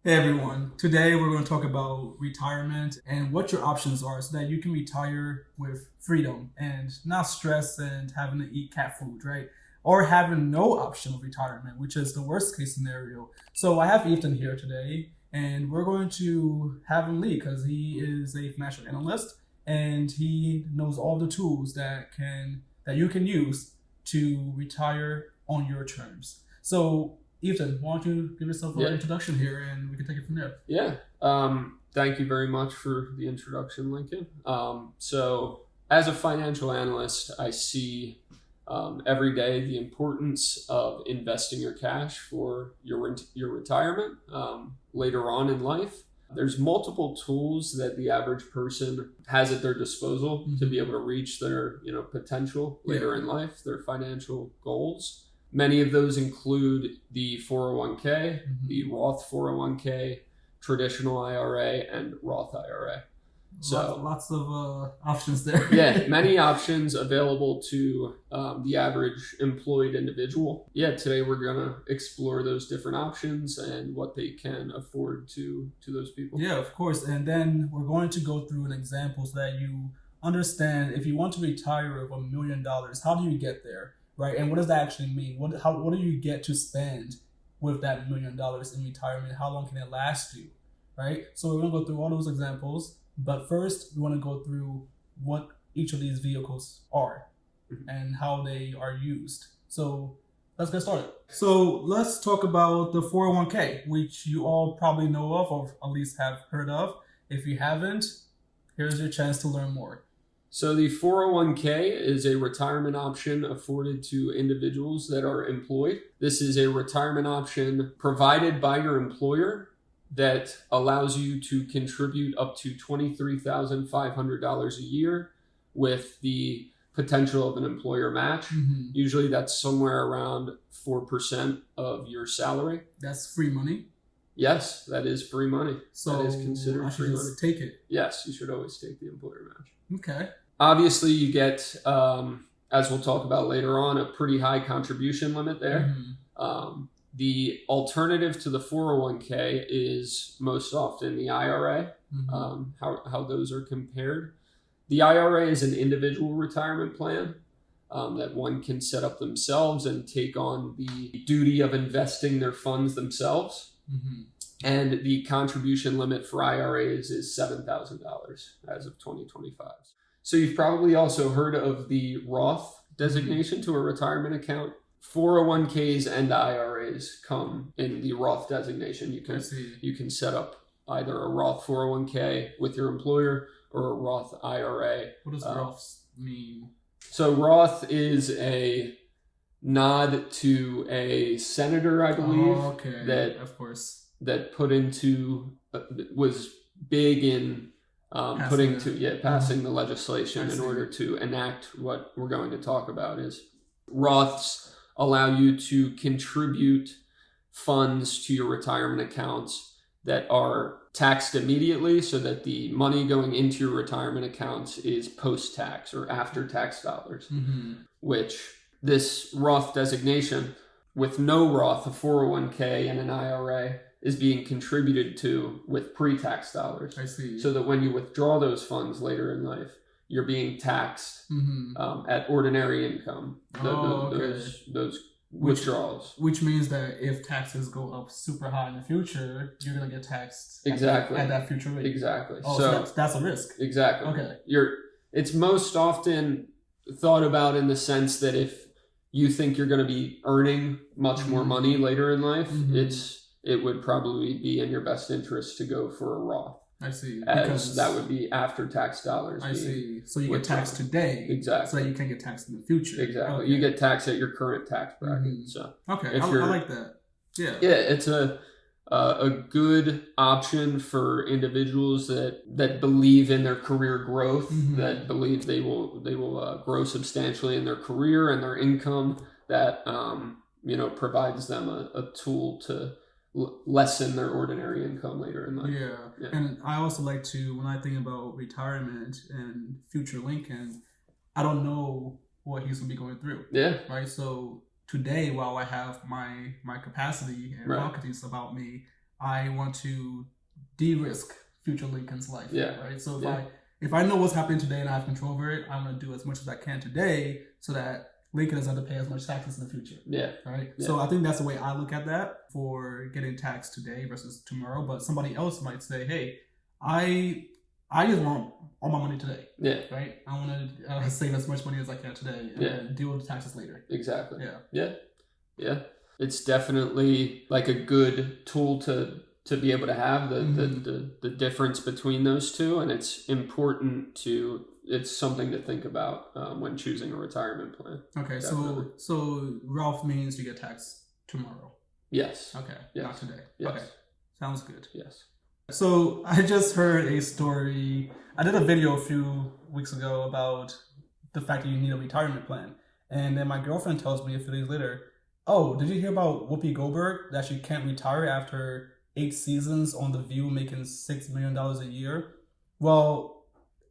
Hey everyone, today we're going to talk about retirement and what your options are so that you can retire with freedom and not stress and having to eat cat food, right? Or having no option of retirement, which is the worst case scenario. So I have Ethan here today and we're going to have him lead because he is a financial analyst and he knows all the tools that you can use to retire on your terms. So Ethan, why don't you give yourself an introduction here and we can take it from there. Yeah. Thank you very much for the introduction, Lincoln. So as a financial analyst, I see every day the importance of investing your cash for your retirement later on in life. There's multiple tools that the average person has at their disposal to be able to reach their potential later in life, their financial goals. Many of those include the 401k, the Roth 401k, traditional IRA, and Roth IRA. So lots of options there. Yeah, many options available to the average employed individual. Yeah, today we're going to explore those different options and what they can afford to those people. Yeah, of course. And then we're going to go through an example so that you understand if you want to retire with $1 million, how do you get there? Right, and what does that actually mean? What do you get to spend with that $1 million in retirement? How long can it last you? Right, so we're gonna go through all those examples, but first we want to go through what each of these vehicles are and how they are used. So let's get started. So let's talk about the 401k, which you all probably know of or at least have heard of. If you haven't, here's your chance to learn more. So the 401k is a retirement option afforded to individuals that are employed. This is a retirement option provided by your employer that allows you to contribute up to $23,500 a year with the potential of an employer match. Usually that's somewhere around 4% of your salary. That's free money? Yes, that is free money. So that is considered free money. Take it? Yes, you should always take the employer match. Okay. Obviously, you get, as we'll talk about later on, a pretty high contribution limit there. The alternative to the 401k is most often the IRA, how those are compared. The IRA is an individual retirement plan that one can set up themselves and take on the duty of investing their funds themselves. And the contribution limit for IRAs is $7,000 as of 2025. So you've probably also heard of the Roth designation to a retirement account. 401ks and IRAs come in the Roth designation. You can set up either a Roth 401k with your employer or a Roth IRA. What does Roth mean? So Roth is a nod to a senator, I believe, that of course that put into was big in passing the legislation in order to enact what we're going to talk about. Is Roths allow you to contribute funds to your retirement accounts that are taxed immediately, so that the money going into your retirement accounts is post-tax or after-tax dollars, which this Roth designation with no Roth, a 401k and an IRA, is being contributed to with pre-tax dollars. I see. So that when you withdraw those funds later in life, you're being taxed at ordinary income. Those withdrawals. Which means that if taxes go up super high in the future, you're going to get taxed at that future rate. Exactly. Oh, so that's a risk. Exactly. Okay. It's most often thought about in the sense that if you think you're going to be earning much more money later in life, it would probably be in your best interest to go for a Roth. I see. As that would be after-tax dollars. I see. So you get taxed today. Exactly. So that you can get taxed in the future. Exactly. You get taxed at your current tax bracket. So okay, I like that. Yeah. Yeah, it's a good option for individuals that believe in their career growth, that believe they will grow substantially in their career and their income, that provides them a tool to lessen their ordinary income later in life. Yeah. And I also like to, when I think about retirement and future Lincoln, I don't know what he's going to be going through. Yeah. Right? So today, while I have my capacity and faculties about me, I want to de-risk future Lincoln's life. Yeah. Right. So if I know what's happening today and I have control over it, I'm going to do as much as I can today so that Lincoln doesn't have to pay as much taxes in the future. Yeah. Right. Yeah. So I think that's the way I look at that for getting taxed today versus tomorrow. But somebody else might say, hey, I just want all my money today. Yeah. Right. I want to save as much money as I can today and then deal with the taxes later. Exactly. Yeah. Yeah. Yeah. It's definitely like a good tool to be able to have the difference between those two, and it's something to think about when choosing a retirement plan. Okay, Definitely. so Ralph means you get taxed tomorrow. Yes. Okay, yes. Not today. Yes. Okay, sounds good. Yes. So I just heard a story. I did a video a few weeks ago about the fact that you need a retirement plan, and then my girlfriend tells me a few days later, "Oh, did you hear about Whoopi Goldberg that she can't retire after 8 seasons on The View, making $6 million a year?" Well,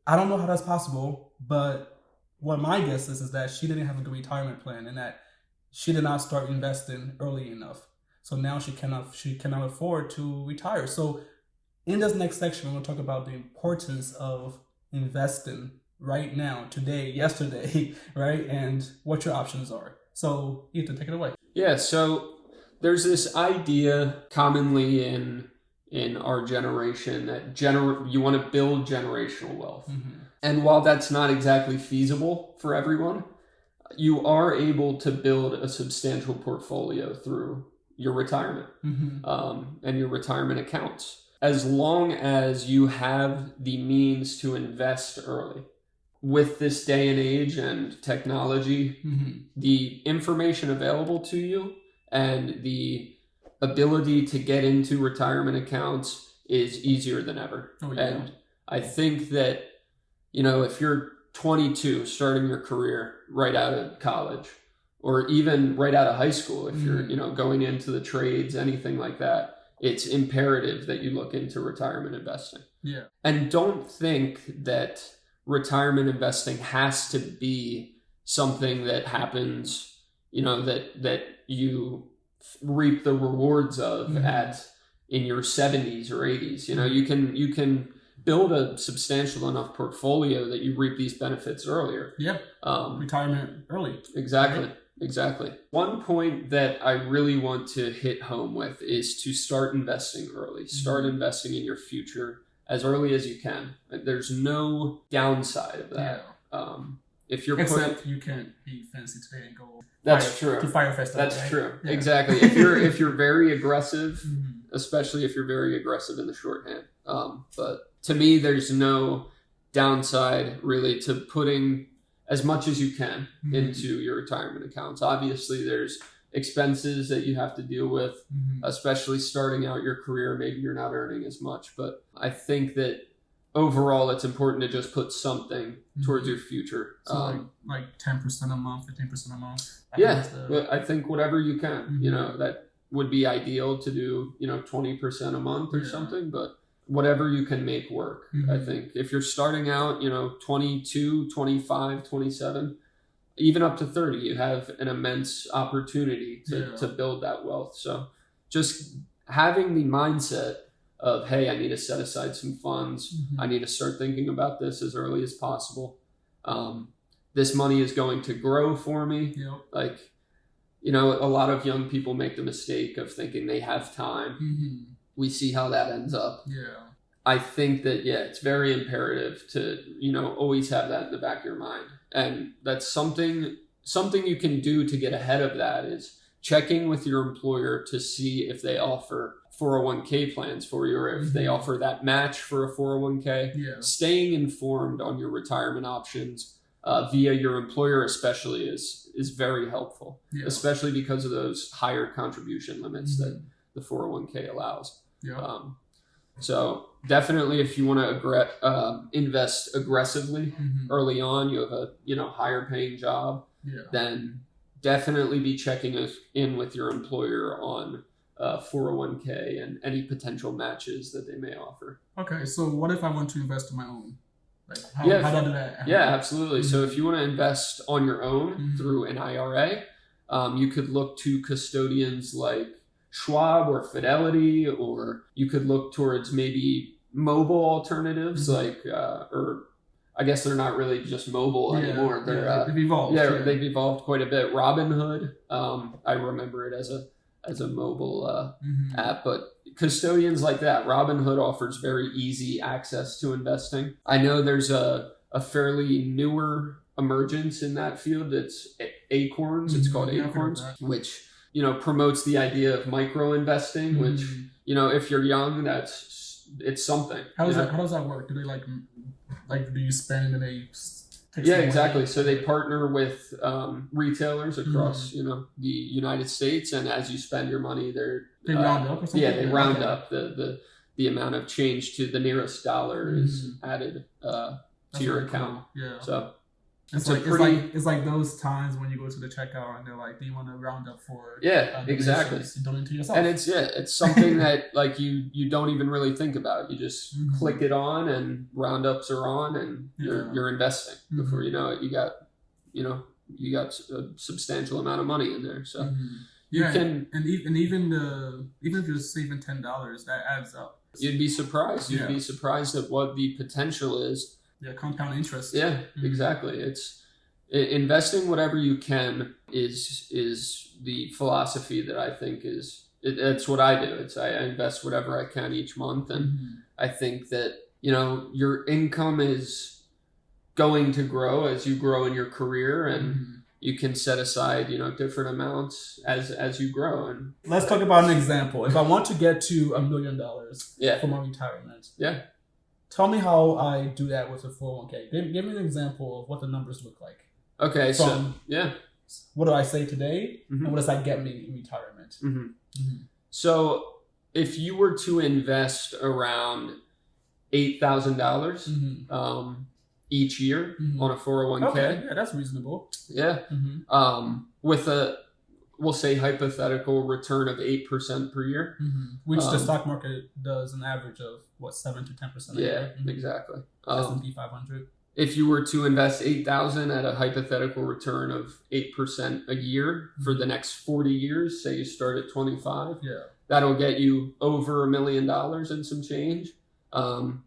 I don't know how that's possible, but what my guess is that she didn't have a good retirement plan and that she did not start investing early enough. So now she cannot afford to retire. So in this next section, I'm going to talk about the importance of investing right now, today, yesterday, right? And what your options are. So Ethan, take it away. Yeah, so there's this idea commonly in our generation that you want to build generational wealth. Mm-hmm. And while that's not exactly feasible for everyone, you are able to build a substantial portfolio through your retirement and your retirement accounts, as long as you have the means to invest early. With this day and age and technology, the information available to you and the ability to get into retirement accounts is easier than ever. Oh, yeah. And I think that, if you're 22 starting your career right out of college, or even right out of high school, if you're, going into the trades, anything like that, it's imperative that you look into retirement investing. Yeah. And don't think that retirement investing has to be something that happens, that you reap the rewards of in your 70s or 80s. You can build a substantial enough portfolio that you reap these benefits earlier. Yeah. Retirement early. Exactly. Right? Exactly. One point that I really want to hit home with is to start investing early. Start investing in your future as early as you can. There's no downside of that. Yeah. If you're Except you can't be fancy today and go. That's true. To Fire Festival. That's right? true. Yeah. Exactly. If you're very aggressive, especially if you're very aggressive in the shorthand. But to me, there's no downside really to putting as much as you can into your retirement accounts. Obviously, there's expenses that you have to deal with, especially starting out your career. Maybe you're not earning as much, but I think that overall, it's important to just put something towards your future. So like 10% a month, 15% a month. I think whatever you can, that would be ideal to do, 20% a month or something, but whatever you can make work. I think if you're starting out, 22, 25, 27, even up to 30, you have an immense opportunity to build that wealth. So just having the mindset of, hey, I need to set aside some funds. I need to start thinking about this as early as possible. This money is going to grow for me. Like, a lot of young people make the mistake of thinking they have time. We see how that ends up. I think that, it's very imperative to, always have that in the back of your mind. And that's something you can do to get ahead of that is checking with your employer to see if they offer 401k plans for you, or if they offer that match for a 401k. Staying informed on your retirement options via your employer especially is very helpful, especially because of those higher contribution limits that the 401k allows. So definitely, if you want to invest aggressively early on, you have a higher paying job, then definitely be checking in with your employer on 401k and any potential matches that they may offer. Okay, so what if I want to invest on my own? Like how do I do that? Yeah, absolutely. So if you want to invest on your own through an IRA, you could look to custodians like Schwab or Fidelity, or you could look towards maybe mobile alternatives or I guess they're not really just mobile anymore. They've evolved. They've evolved quite a bit. Robinhood, I remember it as a mobile app, but custodians like that, Robinhood offers very easy access to investing. I know there's a fairly newer emergence in that field. It's Acorns. It's called Acorns, which promotes the idea of micro investing, which if you're young, it's something. How does that work? Do they like do you spend and they take exactly. So they partner with retailers across the United States, and as you spend your money, they round up or something? Yeah, they round up the amount of change to the nearest dollar is added to your account. Cool. Yeah. So it's like those times when you go to the checkout and they're like, "Do you want to round up for?" Exactly. You donate to yourself, and it's something that like you don't even really think about. You just click it on, and roundups are on, and you're investing. Before you know it, you got a substantial amount of money in there. So you can, and even if you're saving $10, that adds up. You'd be surprised. You'd be surprised at what the potential is. Yeah, compound interest. Yeah, exactly. It's investing whatever you can is the philosophy that I think it's what I do. I invest whatever I can each month, and I think that your income is going to grow as you grow in your career, and you can set aside different amounts as you grow. And let's talk about an example. If I want to get to $1 million for my retirement, tell me how I do that with a 401k. Give me an example of what the numbers look like. Okay, what do I say today, and what does that get me in retirement? So if you were to invest around $8,000 each year on a 401k, okay, yeah, that's reasonable. Yeah, with we'll say hypothetical return of 8% per year, which the stock market does an average of 7 to 10% a year. Exactly. S&P 500. If you were to invest $8,000 at a hypothetical return of 8% a year for the next 40 years, say you start at 25, that'll get you over $1 million and some change.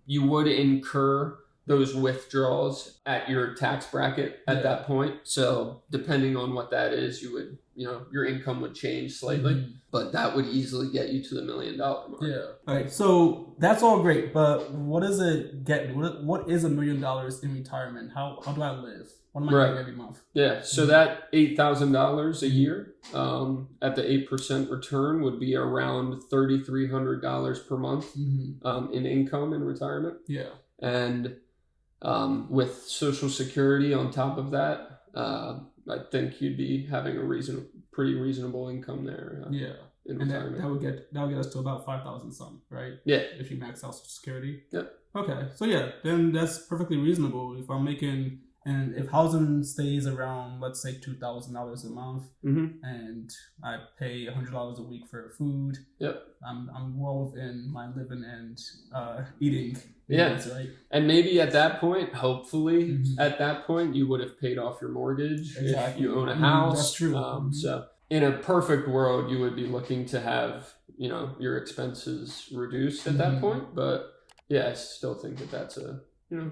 You would incur those withdrawals at your tax bracket at that point. So depending on what that is, you would, your income would change slightly, but that would easily get you to the $1 million mark. Yeah. All right. So that's all great, but what does it get me? What is $1 million in retirement? How do I live? What am I getting every month? Yeah. So that $8,000 a year at the 8% return would be around $3,300 per month in income in retirement. Yeah. And with Social Security on top of that, I think you'd be having a pretty reasonable income there. In retirement. That would get us to about 5,000 some, right? Yeah. If you max out Social Security. Yep. Okay, so then that's perfectly reasonable. If I'm making, and if housing stays around, let's say $2,000 a month, and I pay $100 a week for food, I'm well within my living and eating. Needs, right? And maybe at that point, hopefully, at that point, you would have paid off your mortgage if you own a house. That's true. So in a perfect world, you would be looking to have your expenses reduced at that point. But yeah, I still think that that's a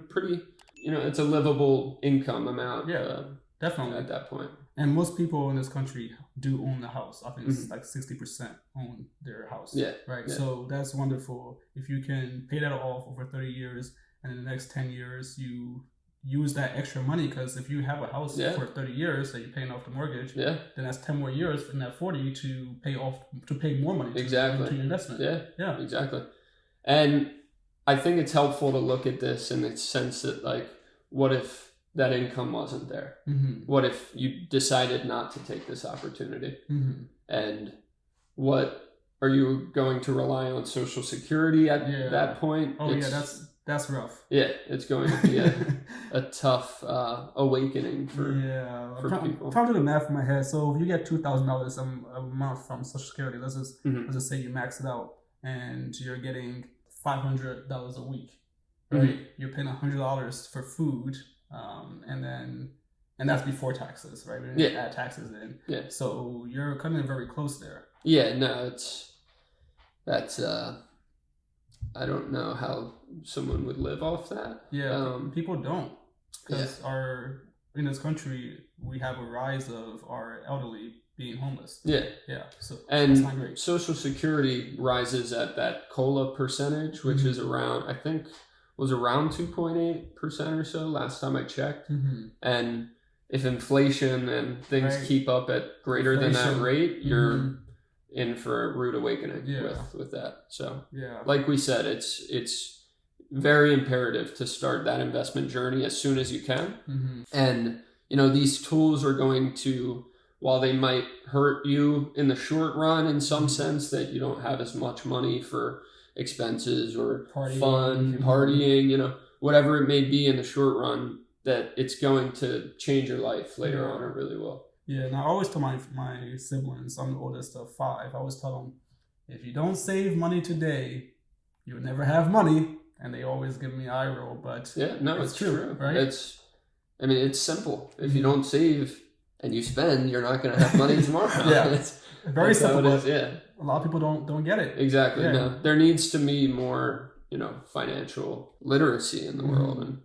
pretty it's a livable income amount. Yeah, definitely at that point. And most people in this country do own the house. I think it's like 60% own their house. Yeah. Right. Yeah. So that's wonderful. If you can pay that off over 30 years, and in the next 10 years you use that extra money, because if you have a house for 30 years that you're paying off the mortgage, then that's 10 more years from that 40 to pay more money to your investment. Yeah. Exactly. And I think it's helpful to look at this in the sense that, like, what if that income wasn't there? What if you decided not to take this opportunity? And what are you going to rely on Social Security at that point? Oh, that's rough. Yeah, it's going to be a tough awakening for people. I'm trying to do the math in my head. So if you get $2,000 a month from Social Security, let's just say you max it out and you're getting $500 a week, right? You're paying $100 for food, and that's before taxes, right? We didn't add taxes in. Yeah. So you're coming in very close there. Yeah, no, that's I don't know how someone would live off that. Yeah, people don't, because in this country we have a rise of our elderly being homeless. Yeah. So and that's not great. Social Security rises at that COLA percentage, which is around, I think, was around 2.8% or so last time I checked. And if inflation and things keep up at greater than that rate, you're in for a rude awakening with that. So like we said, it's very imperative to start that investment journey as soon as you can. And these tools are going to, while they might hurt you in the short run in some sense, that you don't have as much money for expenses or partying, whatever it may be in the short run, that it's going to change your life later on. It really will. Yeah, and I always tell my siblings, I'm the oldest of 5, I always tell them, if you don't save money today, you'll never have money. And they always give me eye roll, but it's true, right? It's simple. If you don't save and you spend, you're not going to have money tomorrow. It's very simple. A lot of people don't get it. Exactly. No, there needs to be more, financial literacy in the world, and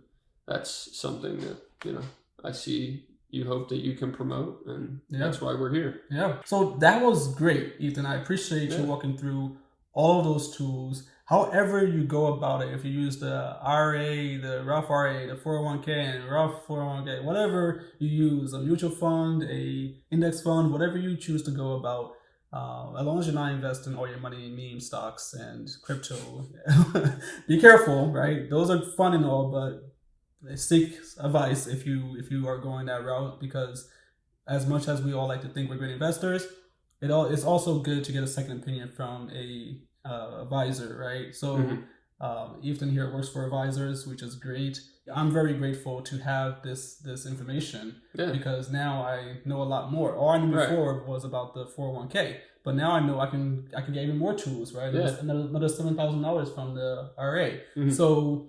that's something that I see you hope that you can promote, and that's why we're here. So that was great, Ethan. I appreciate you walking through all of those tools. However you go about it, if you use the IRA, the Roth IRA, the 401k, and Roth 401k, whatever you use, a mutual fund, a index fund, whatever you choose to go about, as long as you're not investing all your money in meme stocks and crypto, be careful, right? Those are fun and all, but seek advice if you are going that route, because as much as we all like to think we're great investors, it's also good to get a second opinion from a advisor, right? So Ethan here works for advisors, which is great. I'm very grateful to have this information because now I know a lot more. All I knew before was about the 401k, but now I know I can get even more tools, right? Another $7,000 from the IRA. So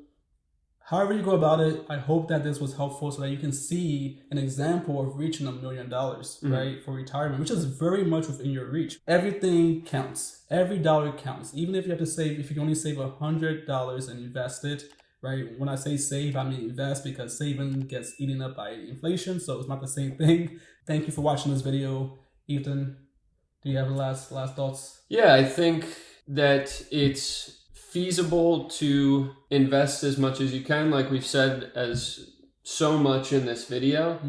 however you go about it, I hope that this was helpful so that you can see an example of reaching $1 million, right, for retirement, which is very much within your reach. Everything counts. Every dollar counts. Even if you have to save, if you can only save $100 and invest it, right? When I say save, I mean invest, because saving gets eaten up by inflation, so it's not the same thing. Thank you for watching this video. Ethan, do you have the last thoughts? Yeah, I think that it's feasible to invest as much as you can, like we've said as so much in this video.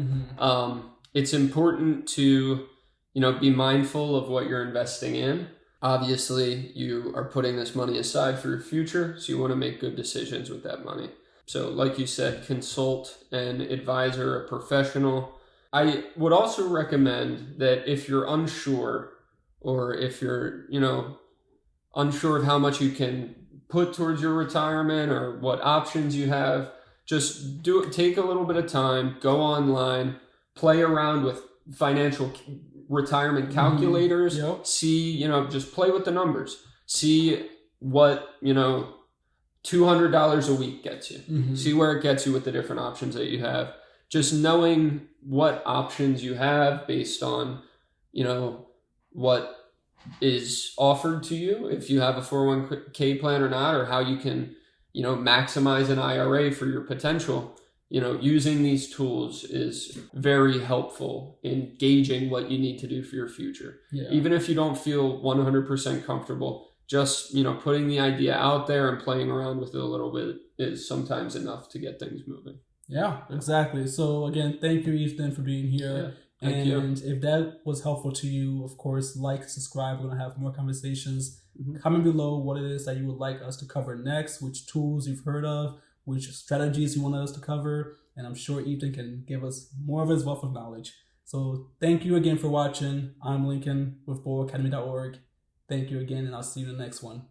It's important to be mindful of what you're investing in. Obviously you are putting this money aside for your future, so you want to make good decisions with that money. So like you said, consult an advisor, a professional. I would also recommend that if you're unsure, or if you're unsure of how much you can put towards your retirement or what options you have, just take a little bit of time, go online, play around with financial retirement calculators, see, just play with the numbers, see what, $200 a week gets you, see where it gets you with the different options that you have. Just knowing what options you have based on, what is offered to you, if you have a 401k plan or not, or how you can, maximize an IRA for your potential. Using these tools is very helpful in gauging what you need to do for your future. Even if you don't feel 100% comfortable, just, putting the idea out there and playing around with it a little bit is sometimes enough to get things moving. Yeah, exactly. So again, thank you, Ethan, for being here. Thank you. If that was helpful to you, of course, like, subscribe. We're going to have more conversations. Comment below what it is that you would like us to cover next, which tools you've heard of, which strategies you want us to cover. And I'm sure Ethan can give us more of his wealth of knowledge. So thank you again for watching. I'm Lincoln with BoldAcademy.org. Thank you again, and I'll see you in the next one.